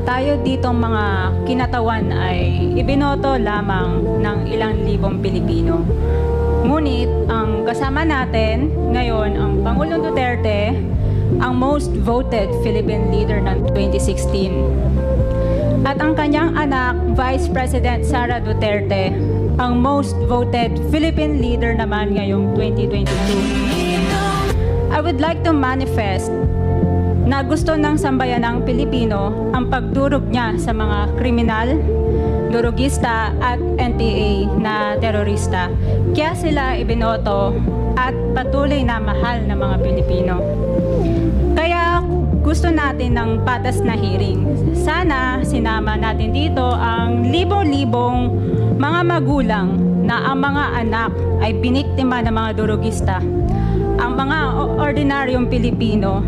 tayo ditong mga kinatawan ay ibinoto lamang ng ilang libong Pilipino. Ngunit ang kasama natin ngayon ang Pangulong Duterte, ang most voted Philippine leader ng 2016. At ang kanyang anak, Vice President Sara Duterte, ang most voted Philippine leader naman ngayong 2022. I would like to manifest na gusto ng sambayanang Pilipino ang pagdurog niya sa mga kriminal, durugista at NPA na terorista. Kaya sila ibinoto at patuloy na mahal ng mga Pilipino. Kaya gusto natin ng patas na hearing. Sana sinama natin dito ang libo-libong mga magulang na ang mga anak ay biniktima ng mga durugista. Ang mga ordinaryong Pilipino